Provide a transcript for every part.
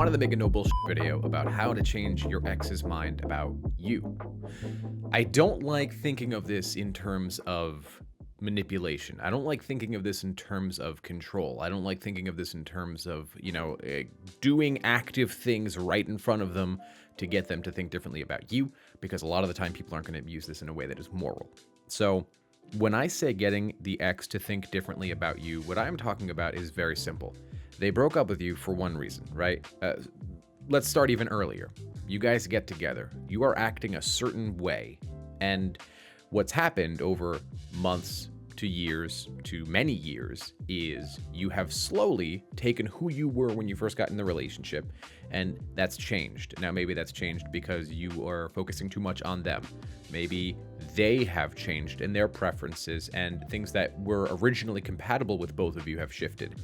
wanted to make a no bullshit video about how to change your ex's mind about you. I don't like thinking of this in terms of manipulation. I don't like thinking of this in terms of control. I don't like thinking of this in terms of, doing active things right in front of them to get them to think differently about you, because a lot of the time people aren't going to use this in a way that is moral. So when I say getting the ex to think differently about you, what I'm talking about is very simple. They broke up with you for one reason, right? Let's start even earlier. You guys get together. You are acting a certain way. And what's happened over months to years to many years is you have slowly taken who you were when you first got in the relationship, and that's changed. Now, maybe that's changed because you are focusing too much on them. Maybe they have changed in their preferences, and things that were originally compatible with both of you have shifted.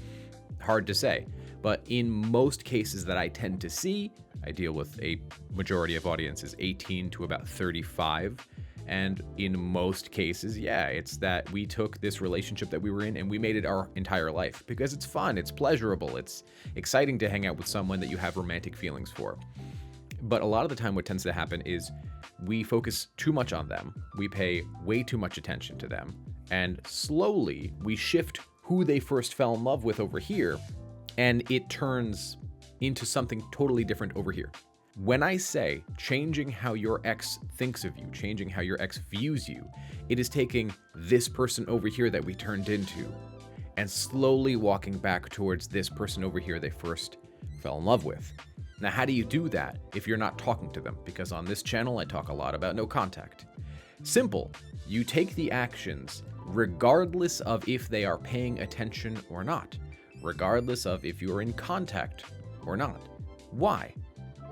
Hard to say, but in most cases that I tend to see, I deal with a majority of audiences 18 to about 35. And in most cases, yeah, it's that we took this relationship that we were in and we made it our entire life because it's fun, it's pleasurable, it's exciting to hang out with someone that you have romantic feelings for. But a lot of the time what tends to happen is we focus too much on them, we pay way too much attention to them, and slowly we shift who they first fell in love with over here, and it turns into something totally different over here. When I say changing how your ex thinks of you, changing how your ex views you, it is taking this person over here that we turned into and slowly walking back towards this person over here they first fell in love with. Now, how do you do that if you're not talking to them? Because on this channel, I talk a lot about no contact. Simple. You take the actions regardless of if they are paying attention or not, regardless of if you're in contact or not. Why?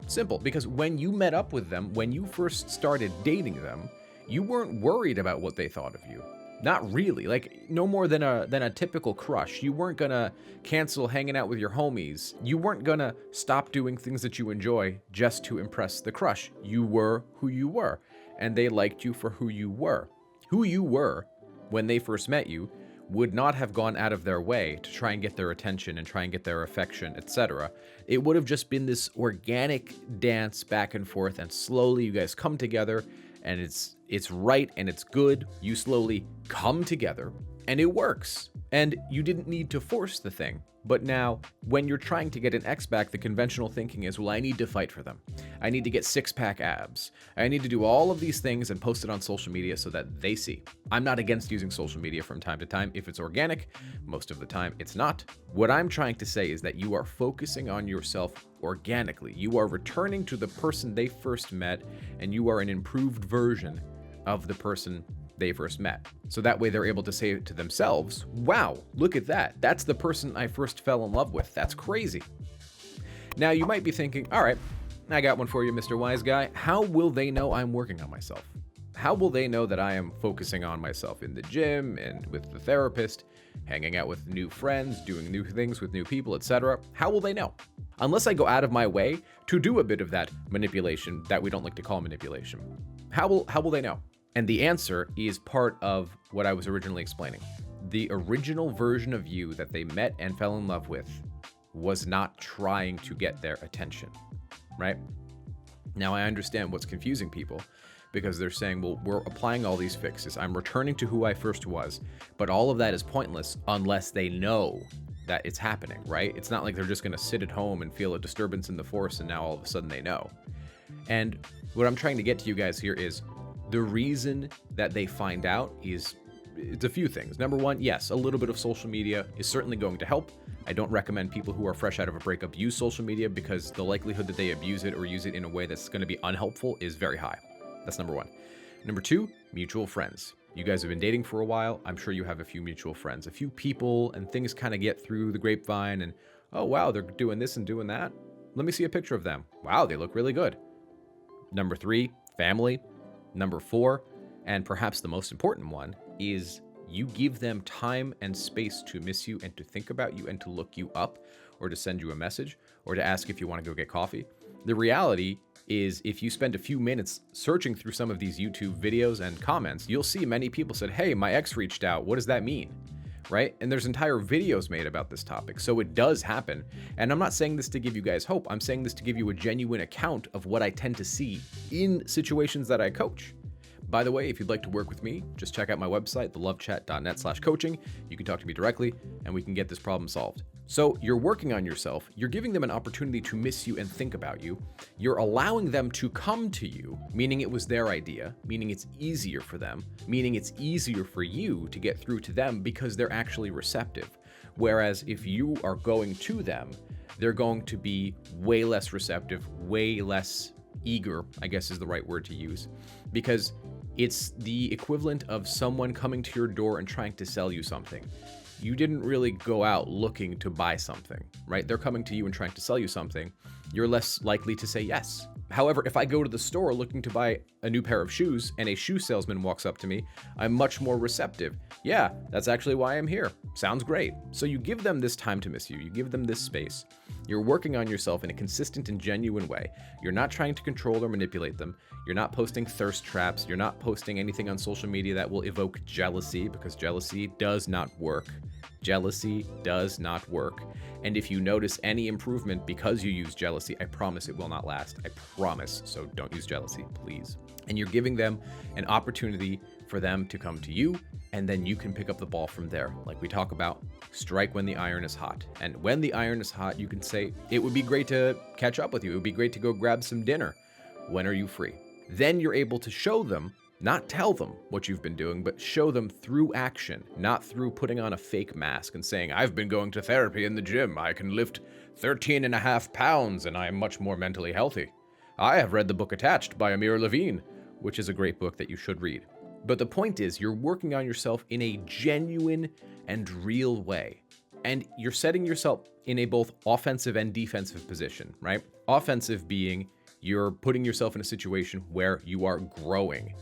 Simple, because when you met up with them, when you first started dating them, you weren't worried about what they thought of you. Not really, like no more than a typical crush. You weren't gonna cancel hanging out with your homies. You weren't gonna stop doing things that you enjoy just to impress the crush. You were who you were, and they liked you for who you were. Who you were when they first met you would not have gone out of their way to try and get their attention and try and get their affection, etc. It would have just been this organic dance back and forth, and slowly you guys come together, and it's right and it's good. You slowly come together and it works. And you didn't need to force the thing. But now, when you're trying to get an ex back, the conventional thinking is, well, I need to fight for them. I need to get six-pack abs. I need to do all of these things and post it on social media so that they see. I'm not against using social media from time to time if it's organic. Most of the time, it's not. What I'm trying to say is that you are focusing on yourself organically. You are returning to the person they first met, and you are an improved version of the person they first met. So that way they're able to say to themselves, wow, look at that. That's the person I first fell in love with. That's crazy. Now you might be thinking, all right, I got one for you, Mr. Wise Guy. How will they know I'm working on myself? How will they know that I am focusing on myself in the gym and with the therapist, hanging out with new friends, doing new things with new people, etc.? How will they know? Unless I go out of my way to do a bit of that manipulation that we don't like to call manipulation. How will they know? And the answer is part of what I was originally explaining. The original version of you that they met and fell in love with was not trying to get their attention, right? Now, I understand what's confusing people because they're saying, well, we're applying all these fixes. I'm returning to who I first was, but all of that is pointless unless they know that it's happening, right? It's not like they're just going to sit at home and feel a disturbance in the force and now all of a sudden they know. And what I'm trying to get to you guys here is the reason that they find out is it's a few things. Number one, yes, a little bit of social media is certainly going to help. I don't recommend people who are fresh out of a breakup use social media because the likelihood that they abuse it or use it in a way that's going to be unhelpful is very high. That's number one. Number two, mutual friends. You guys have been dating for a while. I'm sure you have a few mutual friends, a few people, and things kind of get through the grapevine and, oh, wow, they're doing this and doing that. Let me see a picture of them. Wow, they look really good. Number three, family. Number four, and perhaps the most important one, is you give them time and space to miss you and to think about you and to look you up or to send you a message or to ask if you want to go get coffee. The reality is if you spend a few minutes searching through some of these YouTube videos and comments, you'll see many people said, hey, my ex reached out. What does that mean? right? And there's entire videos made about this topic. So it does happen. And I'm not saying this to give you guys hope. I'm saying this to give you a genuine account of what I tend to see in situations that I coach. By the way, if you'd like to work with me, just check out my website, thelovechat.net/coaching. You can talk to me directly and we can get this problem solved. So you're working on yourself. You're giving them an opportunity to miss you and think about you. You're allowing them to come to you, meaning it was their idea, meaning it's easier for them, meaning it's easier for you to get through to them because they're actually receptive. Whereas if you are going to them, they're going to be way less receptive, way less eager, I guess is the right word to use, because it's the equivalent of someone coming to your door and trying to sell you something. You didn't really go out looking to buy something, right? They're coming to you and trying to sell you something. You're less likely to say yes. However, if I go to the store looking to buy a new pair of shoes and a shoe salesman walks up to me, I'm much more receptive. Yeah, that's actually why I'm here. Sounds great. So you give them this time to miss you. You give them this space. You're working on yourself in a consistent and genuine way. You're not trying to control or manipulate them. You're not posting thirst traps. You're not posting anything on social media that will evoke jealousy, because jealousy does not work. Jealousy does not work. And if you notice any improvement because you use jealousy, I promise it will not last. I promise. So don't use jealousy, please. And you're giving them an opportunity for them to come to you, and then you can pick up the ball from there. Like we talk about, strike when the iron is hot. And when the iron is hot, you can say, it would be great to catch up with you. It would be great to go grab some dinner. When are you free? Then you're able to show them, not tell them what you've been doing, but show them through action, not through putting on a fake mask and saying, I've been going to therapy in the gym. I can lift 13.5 pounds and I am much more mentally healthy. I have read the book Attached by Amir Levine, which is a great book that you should read. But the point is, you're working on yourself in a genuine and real way. And you're setting yourself in a both offensive and defensive position, right? Offensive being you're putting yourself in a situation where you are growing.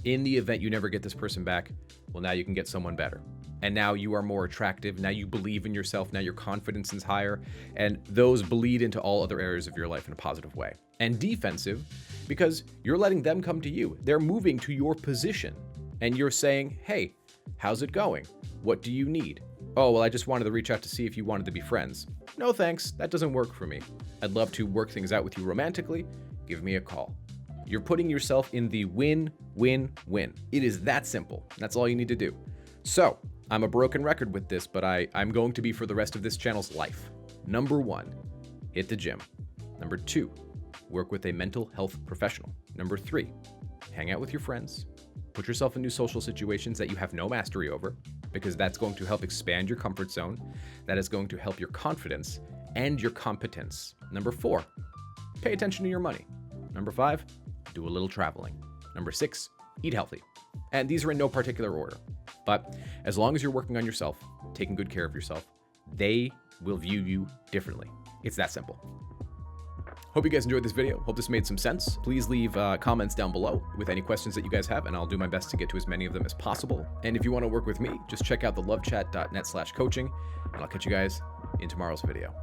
In the event you never get this person back, well, now you can get someone better. And now you are more attractive. Now you believe in yourself. Now your confidence is higher. And those bleed into all other areas of your life in a positive way. And defensive, because you're letting them come to you. They're moving to your position. And you're saying, hey, how's it going? What do you need? Oh, well, I just wanted to reach out to see if you wanted to be friends. No, thanks. That doesn't work for me. I'd love to work things out with you romantically. Give me a call. You're putting yourself in the win-win-win. It is that simple. That's all you need to do. So, I'm a broken record with this, but I'm going to be for the rest of this channel's life. Number 1, hit the gym. Number 2, work with a mental health professional. Number 3, hang out with your friends. Put yourself in new social situations that you have no mastery over, because that's going to help expand your comfort zone. That is going to help your confidence and your competence. Number 4, pay attention to your money. Number 5, do a little traveling. Number 6, eat healthy. And these are in no particular order. But as long as you're working on yourself, taking good care of yourself, they will view you differently. It's that simple. Hope you guys enjoyed this video. Hope this made some sense. Please leave comments down below with any questions that you guys have, and I'll do my best to get to as many of them as possible. And if you want to work with me, just check out thelovechat.net/coaching, and I'll catch you guys in tomorrow's video.